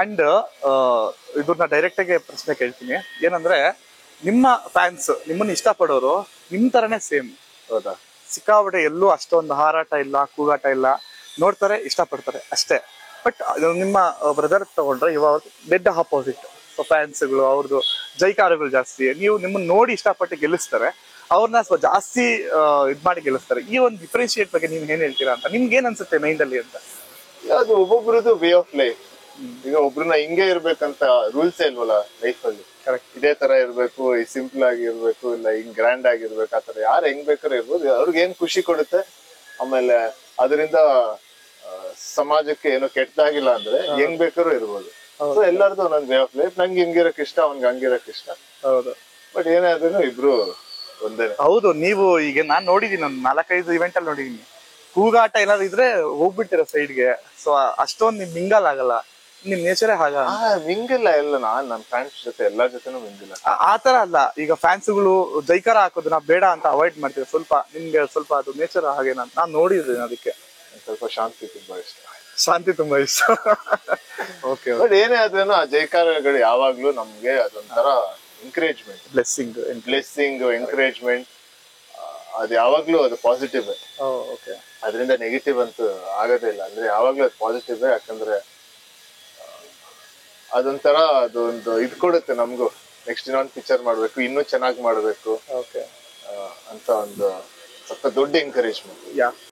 And ಇದನ್ನ direct ಆಗಿ ಪ್ರಶ್ನೆ ಕೇಳ್ತೀನಿ, ಏನಂದ್ರೆ ನಿಮ್ಮ ಫ್ಯಾನ್ಸ್ ನಿಮ್ಮನ್ನ ಇಷ್ಟಪಡೋರು ನಿಮ್ ತರನೇ ಸೇಮ್. ಹೌದಾ? ಸಿಕ್ಕಾಪಟ್ಟೆ ಎಲ್ಲೂ ಅಷ್ಟೊಂದು ಹಾರಾಟ ಇಲ್ಲ, ಕೂಗಾಟ ಇಲ್ಲ, ನೋಡ್ತಾರೆ, ಇಷ್ಟಪಡ್ತಾರೆ ಅಷ್ಟೇ. ಬಟ್ ನಿಮ್ಮ ಬ್ರದರ್ ತಗೊಂಡ್ರೆ ಇವಾಗ ಡೆಡ್ ಆಪೋಸಿಟ್. ಸೊ ಫ್ಯಾನ್ಸ್ಗಳು ಅವ್ರದ್ದು ಜೈಕಾರಗಳು ಜಾಸ್ತಿ, ನೀವು ನಿಮ್ಮನ್ನ ನೋಡಿ ಇಷ್ಟಪಟ್ಟು ಗೆಲ್ಲಿಸ್ತಾರೆ, ಅವ್ರನ್ನ ಸ್ವಲ್ಪ ಜಾಸ್ತಿ ಇದ್ ಮಾಡಿ ಗೆಲ್ಲಿಸ್ತಾರೆ. ಈ ಒಂದು ಡಿಫ್ರೆನ್ಶಿಯೇಟ್ ಬಗ್ಗೆ ನೀವು ಏನ್ ಹೇಳ್ತೀರಾ ಅಂತ, ನಿಮ್ಗೆ ಏನ್ ಅನ್ಸುತ್ತೆ ಮೈಂಡ್ ಅಲ್ಲಿ ಅಂತ? ಅದು ಒಬ್ಬೊಬ್ರದ್ದು ವೇ ಆಫ್ ಲೈಫ್. ಈಗ ಒಬ್ರನ್ನ ಹಿಂಗೆ ಇರ್ಬೇಕಂತ ರೂಲ್ಸ್ ಇಲ್ವಲ್ಲ ಲೈಫ್ ಅಲ್ಲಿ. ಕರೆಕ್ಟ್. ಇದೇ ತರ ಇರ್ಬೇಕು, ಸಿಂಪಲ್ ಆಗಿ ಇರ್ಬೇಕು, ಇಲ್ಲ ಹಿಂಗ್ ಗ್ರ್ಯಾಂಡ್ ಆಗಿರ್ಬೇಕು, ಆತರ ಯಾರು ಹೆಂಗ್ ಬೇಕಾದ್ರೂ ಇರ್ಬೋದು. ಅವ್ರಿಗೆ ಏನ್ ಖುಷಿ ಕೊಡುತ್ತೆ, ಆಮೇಲೆ ಅದರಿಂದ ಸಮಾಜಕ್ಕೆ ಏನೋ ಕೆಟ್ಟದಾಗಿಲ್ಲ ಅಂದ್ರೆ ಹೆಂಗ್ ಬೇಕಾದ್ರೂ ಇರ್ಬೋದು. ಸೊ ಎಲ್ಲರದು ಒಂದೊಂದು ವೇ ಆಫ್ ಲೈಫ್. ನಂಗೆ ಹಿಂಗಿರಕ್ ಇಷ್ಟ, ಅವ್ನ್ಗೆ ಹಂಗಿರಕ್ ಇಷ್ಟ. ಹೌದು. ಬಟ್ ಏನಾದ್ರೂ ಇಬ್ರು ಒಂದೇ. ಹೌದು. ನೀವು ಈಗ ನಾನ್ ನೋಡಿದೀನಿ, ಒಂದು 4-5 ಇವೆಂಟ್ ಅಲ್ಲಿ ನೋಡಿದೀನಿ, ಕೂಗಾಟ ಏನಾದ್ರು ಇದ್ರೆ ಹೋಗ್ಬಿಟ್ಟಿರೋ ಸೈಡ್ಗೆ. ಸೊ ಅಷ್ಟೊಂದು ನಿಮ್ ಮಿಂಗಲ್ ಆಗಲ್ಲ, ನಿಮ್ ನೇಚರೇ ಹಾಗ. ಮಿಂಗಿಲ್ಲ ಎಲ್ಲ. ನನ್ನ ಫ್ಯಾನ್ಸ್ ಜೊತೆ ಎಲ್ಲರ ಜೊತೆನೂ ಮಿಂಗಿಲ್ಲ. ಆತರ ಅಲ್ಲ, ಈಗ ಫ್ಯಾನ್ಸ್ಗಳು ಜೈಕಾರ ಹಾಕೋದನ್ನ ಬೇಡ ಅಂತ ಅವಾಯ್ಡ್ ಮಾಡ್ತೀವಿ. ಸ್ವಲ್ಪ ನಿಮ್ಗೆ ಸ್ವಲ್ಪ ಅದು ನೇಚರ್ ಹಾಗೆ ನಾನ್ ನೋಡಿದ್ದೀನಿ. ಅದಕ್ಕೆ ಸ್ವಲ್ಪ ಶಾಂತಿ ತುಂಬಾ ಇಷ್ಟ. ಶಾಂತಿ ತುಂಬಾ ಇಷ್ಟ. ಓಕೆ. ಬಟ್ ಏನೇ ಆದ್ರೇನು ಆ ಜೈಕಾರಗಳು ಯಾವಾಗ್ಲೂ ನಮ್ಗೆ ಅದೊಂಥರ ಎಂಕರೇಜ್ಮೆಂಟ್, ಬ್ಲೆಸ್ಸಿಂಗ್, ಎಂಕರೇಜ್ಮೆಂಟ್. ಅದು ಯಾವಾಗ್ಲೂ ಅದು ಪಾಸಿಟಿವ್. ಓಕೆ. ಅದರಿಂದ ನೆಗೆಟಿವ್ ಅಂತೂ ಆಗೋದೇ ಇಲ್ಲ. ಅಂದ್ರೆ ಯಾವಾಗ್ಲೂ ಅದು ಪಾಸಿಟಿವ್. ಯಾಕಂದ್ರೆ ಅದೊಂಥರ ಅದೊಂದು ಇದ್ ಕೊಡುತ್ತೆ ನಮ್ಗೂ, ನೆಕ್ಸ್ಟ್ ಇನ್ನೊಂದು ಪಿಕ್ಚರ್ ಮಾಡ್ಬೇಕು, ಇನ್ನೂ ಚೆನ್ನಾಗಿ ಮಾಡ್ಬೇಕು ಅಂತ ಒಂದು ಸ್ವಲ್ಪ ದೊಡ್ಡ ಎಂಕರೇಜ್ಮೆಂಟ್.